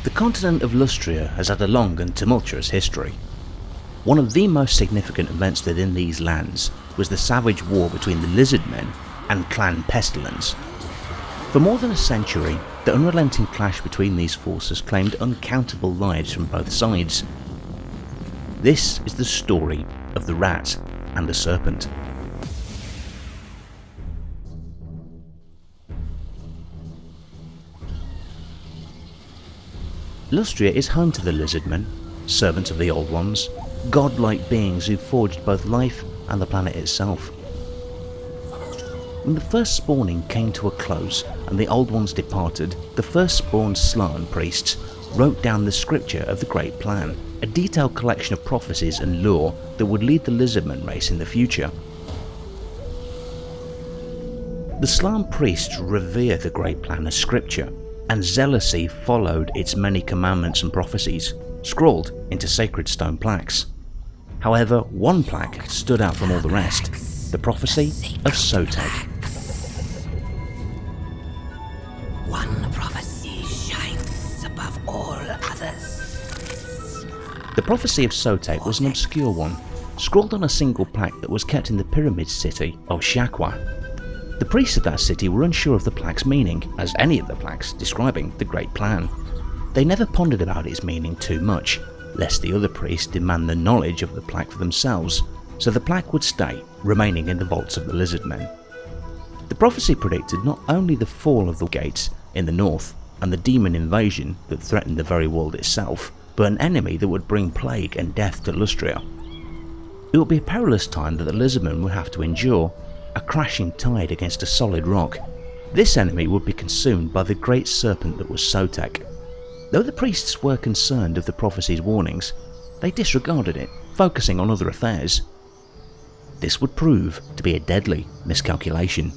The continent of Lustria has had a long and tumultuous history. One of the most significant events within these lands was the savage war between the Lizardmen and Clan Pestilens. For more than a century, the unrelenting clash between these forces claimed uncountable lives from both sides. This is the story of the rat and the serpent. Lustria is home to the Lizardmen, servants of the Old Ones, godlike beings who forged both life and the planet itself. When the first spawning came to a close and the Old Ones departed, the first spawned Slan priests wrote down the scripture of the Great Plan, a detailed collection of prophecies and lore that would lead the Lizardmen race in the future. The Slan priests revered the Great Plan as scripture, and zealously followed its many commandments and prophecies, scrawled into sacred stone plaques. However, one plaque stood out from all the rest, the Prophecy of Sotek. One prophecy shines above all others. The Prophecy of Sotek was an obscure one, scrawled on a single plaque that was kept in the pyramid city of Shakwa. The priests of that city were unsure of the plaque's meaning, as any of the plaques describing the Great Plan. They never pondered about its meaning too much, lest the other priests demand the knowledge of the plaque for themselves, so the plaque would stay, remaining in the vaults of the Lizardmen. The prophecy predicted not only the fall of the gates in the north and the demon invasion that threatened the very world itself, but an enemy that would bring plague and death to Lustria. It would be a perilous time that the Lizardmen would have to endure, a crashing tide against a solid rock. This enemy would be consumed by the great serpent that was Sotek. Though the priests were concerned of the prophecy's warnings, they disregarded it, focusing on other affairs. This would prove to be a deadly miscalculation.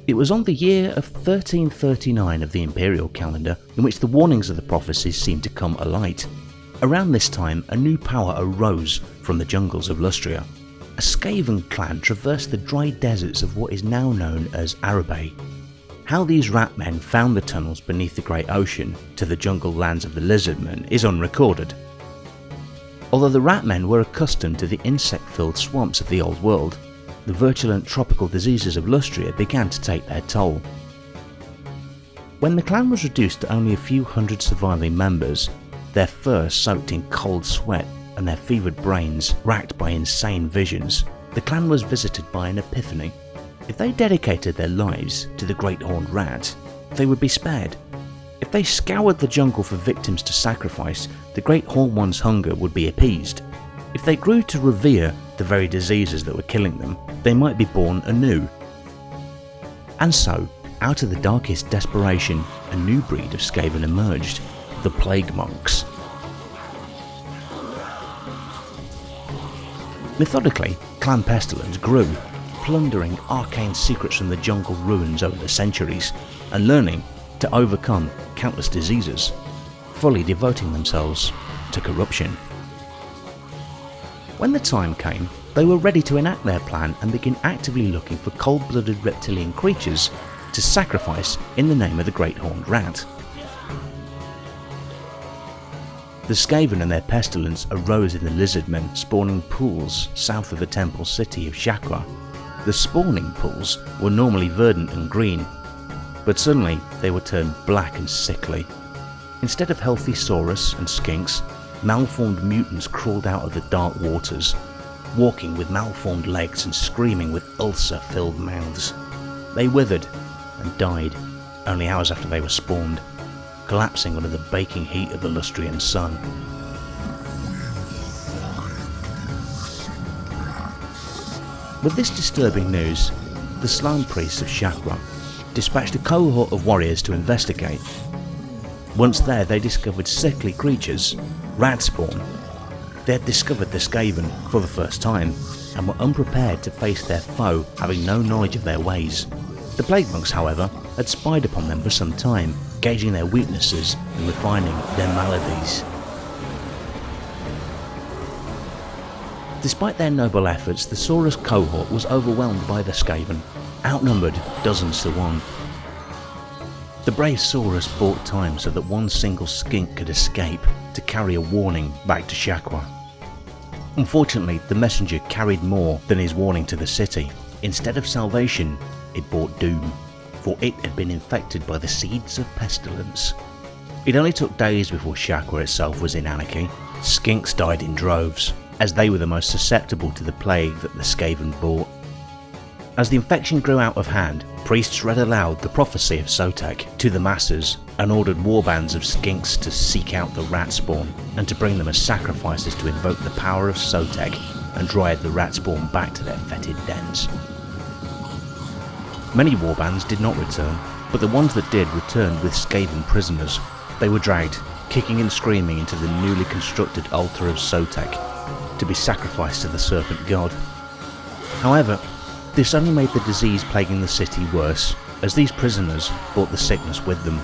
It was on the year of 1339 of the imperial calendar in which the warnings of the prophecies seemed to come alight. Around this time, a new power arose from the jungles of Lustria. A Skaven clan traversed the dry deserts of what is now known as Arabe. How these rat men found the tunnels beneath the Great Ocean to the jungle lands of the Lizardmen is unrecorded. Although the rat men were accustomed to the insect-filled swamps of the Old World, the virulent tropical diseases of Lustria began to take their toll. When the clan was reduced to only a few hundred surviving members, their fur soaked in cold sweat and their fevered brains racked by insane visions, the clan was visited by an epiphany. If they dedicated their lives to the Great Horned Rat, they would be spared. If they scoured the jungle for victims to sacrifice, the Great Horned One's hunger would be appeased. If they grew to revere the very diseases that were killing them, they might be born anew. And so, out of the darkest desperation, a new breed of Skaven emerged, the Plague Monks. Methodically, Clan Pestilens grew, plundering arcane secrets from the jungle ruins over the centuries, and learning to overcome countless diseases, fully devoting themselves to corruption. When the time came, they were ready to enact their plan and begin actively looking for cold-blooded reptilian creatures to sacrifice in the name of the Great Horned Rat. The Skaven and their pestilence arose in the Lizardmen spawning pools south of the temple city of Shakwa. The spawning pools were normally verdant and green, but suddenly they were turned black and sickly. Instead of healthy saurus and skinks, malformed mutants crawled out of the dark waters, walking with malformed legs and screaming with ulcer-filled mouths. They withered and died only hours after they were spawned, collapsing under the baking heat of the Lustrian sun. With this disturbing news, the slime priests of Shakwa dispatched a cohort of warriors to investigate. Once there, they discovered sickly creatures, rat spawn. They had discovered the Skaven for the first time and were unprepared to face their foe, having no knowledge of their ways. The Plague Monks, however, had spied upon them for some time, gauging their weaknesses and refining their maladies. Despite their noble efforts, the Saurus cohort was overwhelmed by the Skaven, outnumbered dozens to one. The brave Saurus bought time so that one single skink could escape to carry a warning back to Shaqua. Unfortunately, the messenger carried more than his warning to the city. Instead of salvation, it brought doom, for it had been infected by the seeds of Pestilens. It only took days before Shaqua itself was in anarchy. Skinks died in droves, as they were the most susceptible to the plague that the Skaven brought. As the infection grew out of hand, priests read aloud the Prophecy of Sotek to the masses and ordered warbands of skinks to seek out the rat spawn and to bring them as sacrifices to invoke the power of Sotek and drive the rat spawn back to their fetid dens. Many warbands did not return, but the ones that did returned with Skaven prisoners. They were dragged, kicking and screaming, into the newly constructed altar of Sotek to be sacrificed to the serpent god. However, this only made the disease plaguing the city worse, as these prisoners brought the sickness with them.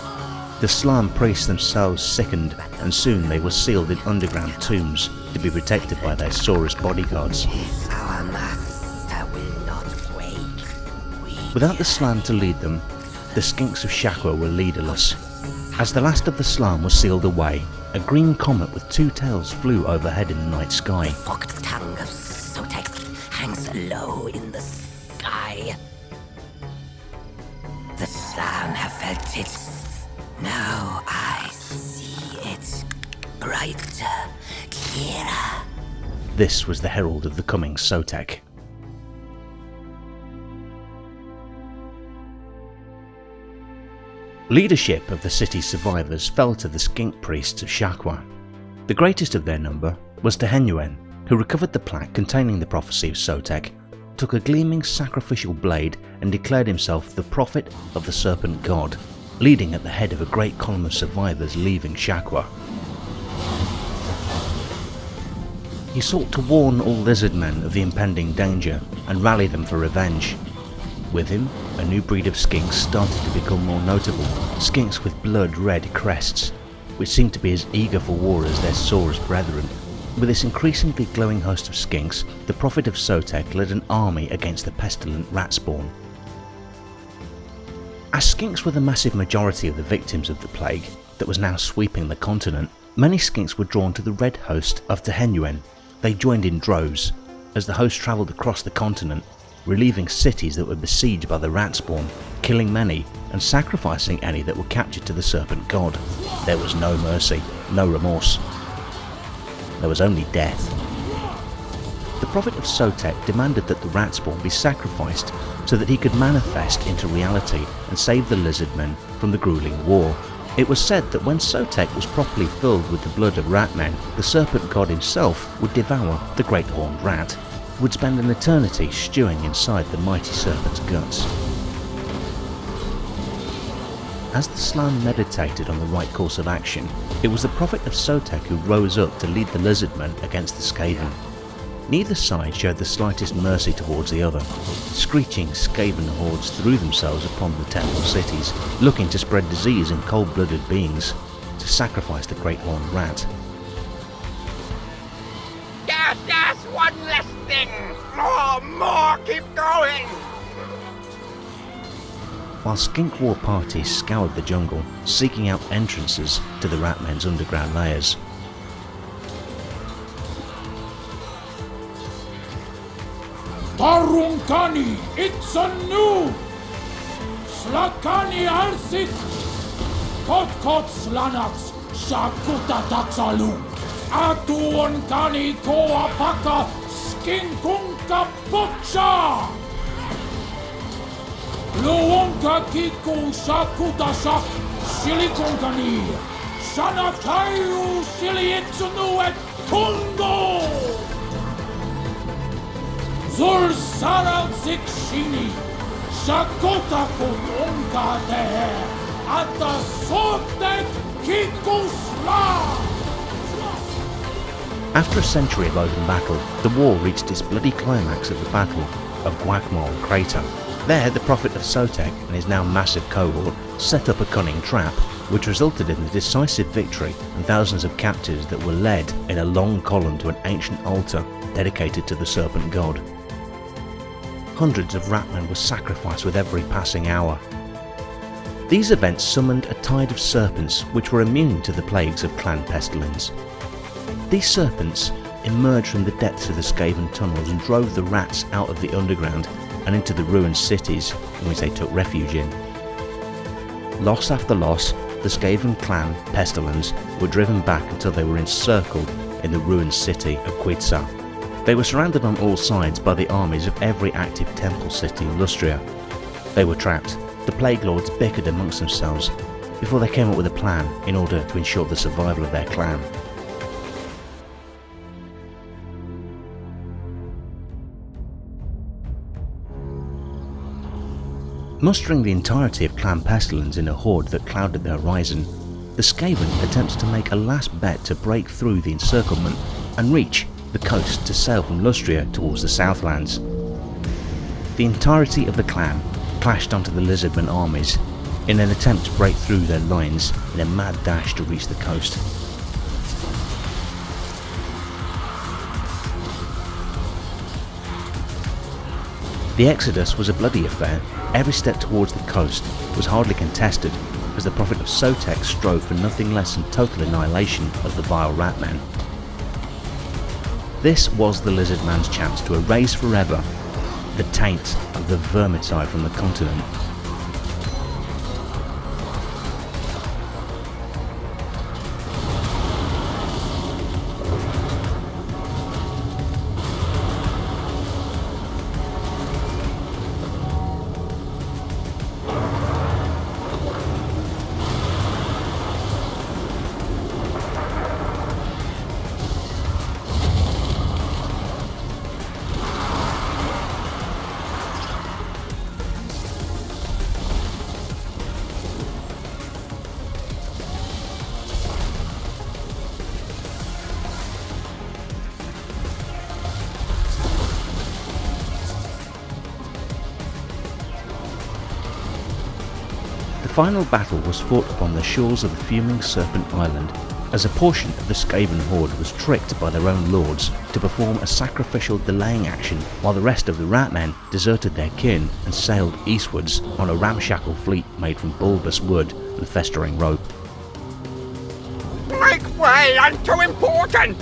The Slan priests themselves sickened, and soon they were sealed in underground tombs to be protected by their Saurus bodyguards. Our master will not wake. Without the Slan to lead them, the skinks of Shaqua were leaderless. As the last of the Slan was sealed away, a green comet with two tails flew overhead in the night sky. The forked tongue of Sotek hangs low in the sky. The Slan have felt it. Now I see it. Brighter, clearer. This was the herald of the coming Sotek. Leadership of the city's survivors fell to the skink priests of Shaqua. The greatest of their number was Tehenuen, who recovered the plaque containing the Prophecy of Sotek, took a gleaming sacrificial blade and declared himself the Prophet of the Serpent God, leading at the head of a great column of survivors leaving Shaqua. He sought to warn all Lizardmen of the impending danger and rally them for revenge. With him, a new breed of skinks started to become more notable, skinks with blood-red crests, which seemed to be as eager for war as their Saurus brethren. With this increasingly glowing host of skinks, the Prophet of Sotek led an army against the pestilent rat spawn. As skinks were the massive majority of the victims of the plague that was now sweeping the continent, many skinks were drawn to the red host of Tehenuen. They joined in droves, as the host travelled across the continent, relieving cities that were besieged by the rat spawn, killing many and sacrificing any that were captured to the serpent god. There was no mercy, no remorse. There was only death. The Prophet of Sotek demanded that the rat spawn be sacrificed so that he could manifest into reality and save the Lizardmen from the grueling war. It was said that when Sotek was properly filled with the blood of ratmen, the serpent god himself would devour the great horned rat, would spend an eternity stewing inside the mighty serpent's guts. As the Slan meditated on the right course of action, it was the Prophet of Sotek who rose up to lead the Lizardmen against the Skaven. Neither side showed the slightest mercy towards the other. Screeching Skaven hordes threw themselves upon the temple cities, looking to spread disease in cold-blooded beings, to sacrifice the great horned rat. Yes, one less thing! More, keep going! While skink war parties scoured the jungle, seeking out entrances to the ratmen's underground layers. Tarunkani, it's a new! Slakani arsit! Kot slanax, shakuta taxalu! Atuonkani toa paka, skinkunka butcha! Luonka kiku shakuta shak, silikunkani! Shanakayu siliitsunu et tungo! Zul saral zikshini, shakota kutunka tehe, ata sotek kikusla! After a century of open battle, the war reached its bloody climax at the Battle of Guacmol Crater. There, the Prophet of Sotek and his now massive cohort set up a cunning trap, which resulted in the decisive victory and thousands of captives that were led in a long column to an ancient altar dedicated to the serpent god. Hundreds of Ratmen were sacrificed with every passing hour. These events summoned a tide of serpents which were immune to the plagues of Clan Pestilens. These serpents emerged from the depths of the Skaven tunnels and drove the rats out of the underground and into the ruined cities in which they took refuge in. Loss after loss, the Skaven clan Pestilens were driven back until they were encircled in the ruined city of Quetzal. They were surrounded on all sides by the armies of every active temple city in Lustria. They were trapped. The Plague Lords bickered amongst themselves before they came up with a plan in order to ensure the survival of their clan. Mustering the entirety of Clan Pestilens in a horde that clouded the horizon, the Skaven attempted to make a last bet to break through the encirclement and reach the coast to sail from Lustria towards the Southlands. The entirety of the clan clashed onto the Lizardmen armies in an attempt to break through their lines in a mad dash to reach the coast. The exodus was a bloody affair. Every step towards the coast was hardly contested as the Prophet of Sotek strove for nothing less than total annihilation of the vile Ratmen. This was the Lizardman's chance to erase forever the taint of the vermicide from the continent. The final battle was fought upon the shores of the fuming Serpent Island, as a portion of the Skaven horde was tricked by their own lords to perform a sacrificial delaying action while the rest of the Ratmen deserted their kin and sailed eastwards on a ramshackle fleet made from bulbous wood and festering rope. Make way, I'm too important!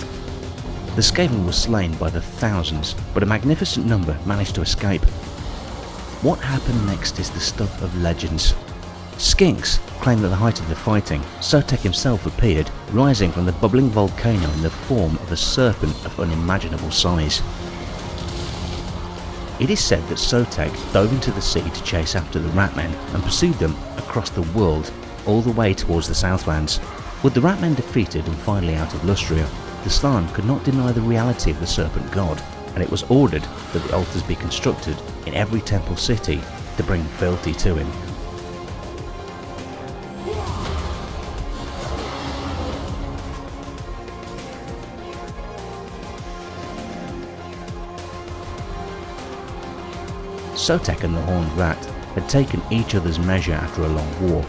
The Skaven were slain by the thousands, but a magnificent number managed to escape. What happened next is the stuff of legends. Skinks claim that at the height of the fighting, Sotek himself appeared, rising from the bubbling volcano in the form of a serpent of unimaginable size. It is said that Sotek dove into the sea to chase after the Ratmen and pursued them across the world all the way towards the Southlands. With the Ratmen defeated and finally out of Lustria, the Slan could not deny the reality of the Serpent God, and it was ordered that the altars be constructed in every temple city to bring fealty to him. Sotek and the Horned Rat had taken each other's measure after a long war.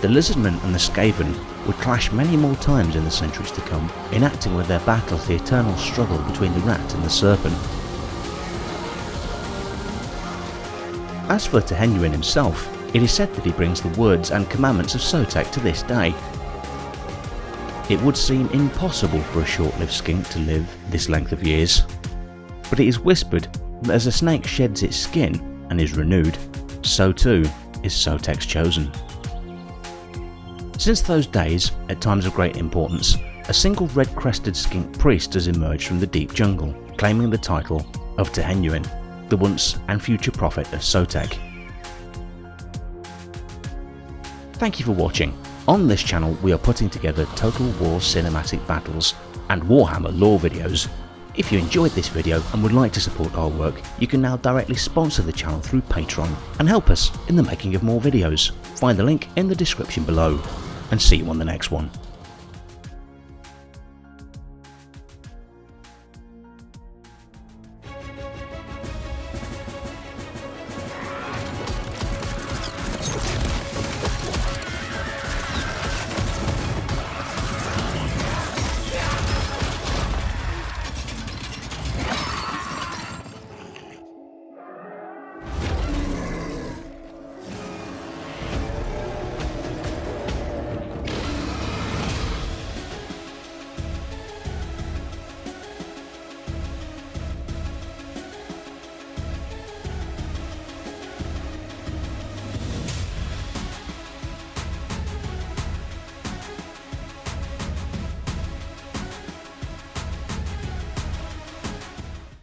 The Lizardmen and the Skaven would clash many more times in the centuries to come, enacting with their battles the eternal struggle between the rat and the serpent. As for Tehenuin himself, it is said that he brings the words and commandments of Sotek to this day. It would seem impossible for a short-lived skink to live this length of years, but it is whispered that as a snake sheds its skin and is renewed, so too is Sotek's chosen. Since those days, at times of great importance, a single red-crested skink priest has emerged from the deep jungle, claiming the title of Tehenuin, the once and future prophet of Sotek. Thank you for watching. On this channel we are putting together Total War cinematic battles and Warhammer lore videos. If you enjoyed this video and would like to support our work, you can now directly sponsor the channel through Patreon and help us in the making of more videos. Find the link in the description below, and see you on the next one.